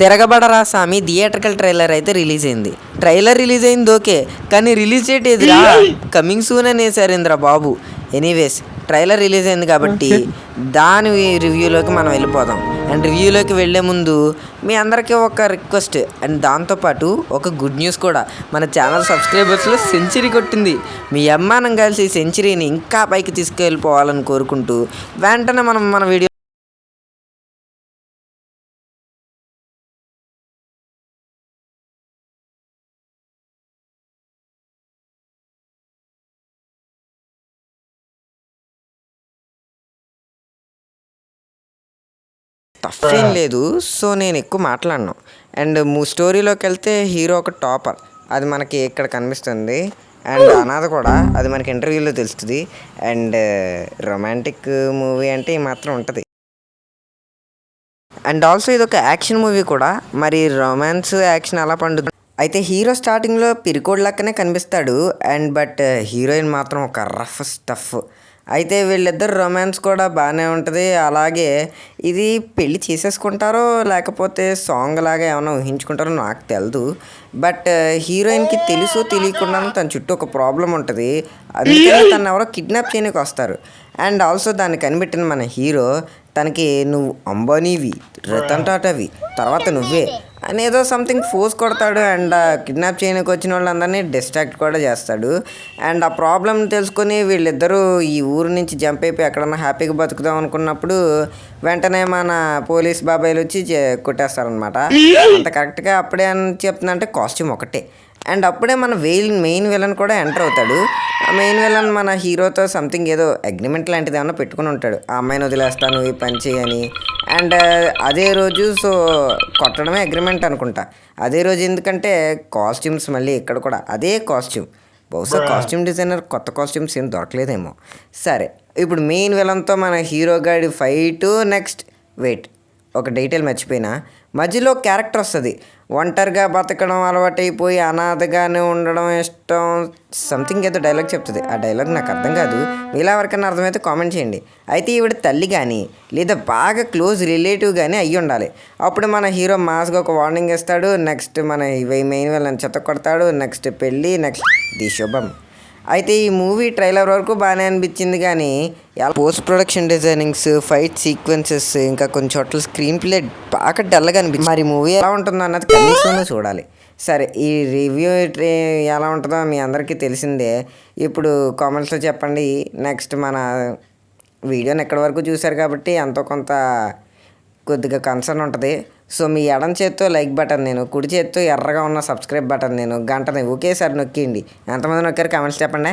తిరగబడరా సామి theatrical trailer అయితే release అయింది. ట్రైలర్ రిలీజ్ అయింది ఓకే, కానీ రిలీజ్ డేట్ ఏదిరా, కమింగ్ సూన్ అని వేసారేంద్రా బాబు. ఎనీవేస్ ట్రైలర్ రిలీజ్ అయింది కాబట్టి దాని రివ్యూలోకి మనం వెళ్ళిపోదాం. అండ్ రివ్యూలోకి వెళ్ళే ముందు మీ అందరికీ ఒక రిక్వెస్ట్ అండ్ దాంతోపాటు ఒక గుడ్ న్యూస్ కూడా. మన ఛానల్ సబ్స్క్రైబర్స్లో సెంచరీ కొట్టింది. మీ అమ్మానం కలిసి సెంచరీని ఇంకా పైకి తీసుకెళ్ళిపోవాలని కోరుకుంటూ వెంటనే మనం మన వీడియో టఫ్ ఏం లేదు. సో నేను ఎక్కువ మాట్లాడను. అండ్ స్టోరీలోకి వెళ్తే హీరో ఒక టాపర్, అది మనకి ఇక్కడ కనిపిస్తుంది. అండ్ అనాథ కూడా, అది మనకి ఇంటర్వ్యూలో తెలుస్తుంది. అండ్ రొమాంటిక్ మూవీ అంటే ఈ మాత్రం ఉంటుంది. అండ్ ఆల్సో ఇది ఒక యాక్షన్ మూవీ కూడా. మరి రొమాన్స్ యాక్షన్ అలా పండుగ అయితే హీరో స్టార్టింగ్లో పిరికోడ్ లెక్కనే కనిపిస్తాడు. అండ్ బట్ హీరోయిన్ మాత్రం ఒక రఫ్ స్టఫ్. అయితే వీళ్ళిద్దరు రొమాన్స్ కూడా బాగానే ఉంటుంది. అలాగే ఇది పెళ్ళి చేసేసుకుంటారో లేకపోతే సాంగ్ లాగా ఏమైనా ఊహించుకుంటారో నాకు తెలియదు. బట్ హీరోయిన్కి తెలుసు తెలియకుండా తన చుట్టూ ఒక ప్రాబ్లం ఉంటుంది. అందుకని తను ఎవరో కిడ్నాప్ చేయడానికి వస్తారు. అండ్ ఆల్సో దాన్ని కనిపెట్టిన మన హీరో తనకి నువ్వు అంబానీవి, రతన్ టాటావి, తర్వాత నువ్వే అనేదో సంథింగ్ ఫోర్స్ కొడతాడు. అండ్ కిడ్నాప్ చేయడానికి వచ్చిన వాళ్ళందరినీ డిస్ట్రాక్ట్ కూడా చేస్తాడు. అండ్ ఆ ప్రాబ్లం తెలుసుకొని వీళ్ళిద్దరూ ఈ ఊరు నుంచి జంప్ అయిపోయి ఎక్కడన్నా హ్యాపీగా బతుకుదాం అనుకున్నప్పుడు వెంటనే మన పోలీస్ బాబాయిలు వచ్చి కొట్టేస్తారనమాట. అంత కరెక్ట్గా అప్పుడే అని చెప్తుందంటే కాస్ట్యూమ్ ఒకటే. అండ్ అప్పుడే మన మెయిన్ విలన్ కూడా ఎంటర్ అవుతాడు. ఆ మెయిన్ విలన్ మన హీరోతో సంథింగ్ ఏదో అగ్రిమెంట్ లాంటిది ఏమన్నా పెట్టుకుని ఉంటాడు, ఆ అమ్మాయిని వదిలేస్తాను ఈ పని చేయని. అండ్ అదే రోజు సో కొట్టడమే అగ్రిమెంట్ అనుకుంటా. అదే రోజు ఎందుకంటే కాస్ట్యూమ్స్ మళ్ళీ ఇక్కడ కూడా అదే కాస్ట్యూమ్. బహుశా కాస్ట్యూమ్ డిజైనర్ కొత్త కాస్ట్యూమ్స్ ఏం దొరకలేదేమో. సరే, ఇప్పుడు మెయిన్ విలన్తో మన హీరో గాడి ఫైటు. నెక్స్ట్ వెయిట్, ఒక డీటెయిల్ మర్చిపోయినా, మధ్యలో క్యారెక్టర్ వస్తుంది. ఒంటరిగా బతకడం అలవాటైపోయి అనాథగానే ఉండడం ఇష్టం, సంథింగ్ ఏదో డైలాగ్ చెప్తుంది. ఆ డైలాగ్ నాకు అర్థం కాదు, మీలా ఎవరికైనా అర్థమైతే కామెంట్ చేయండి. అయితే ఈవిడ తల్లి కానీ లేదా బాగా క్లోజ్ రిలేటివ్ కానీ అయ్యి ఉండాలి. అప్పుడు మన హీరో మాస్గా ఒక వార్నింగ్ ఇస్తాడు. నెక్స్ట్ మన మెయిన్ వాళ్ళని చెత్త కొడతాడు. నెక్స్ట్ పెళ్ళి, నెక్స్ట్ ది శుభం. అయితే ఈ మూవీ ట్రైలర్ వరకు బాగానే అనిపించింది, కానీ post production designings, fight sequences, ఇంకా కొన్ని చోట్ల స్క్రీన్ ప్లే బాగా డల్గా అనిపించింది. మరి మూవీ ఎలా ఉంటుందో అన్నది కనీసం చూడాలి. సరే, ఈ రివ్యూ ఎలా ఉంటుందో మీ అందరికీ తెలిసిందే. ఇప్పుడు కామెంట్స్లో చెప్పండి. నెక్స్ట్ మన వీడియోని ఎక్కడి వరకు చూశారు కాబట్టి ఎంతో కొంత కొద్దిగా కన్సర్న్ ఉంటుంది. సో మీ ఎడం చేత్తో లైక్ బటన్ నేను, కుడి చేత్తో ఎర్రగా ఉన్న సబ్స్క్రైబ్ బటన్ నేను, గంటని ఒకేసారి నొక్కిండి. ఎంతమంది నొక్కారు కామెంట్స్ చెప్పండి.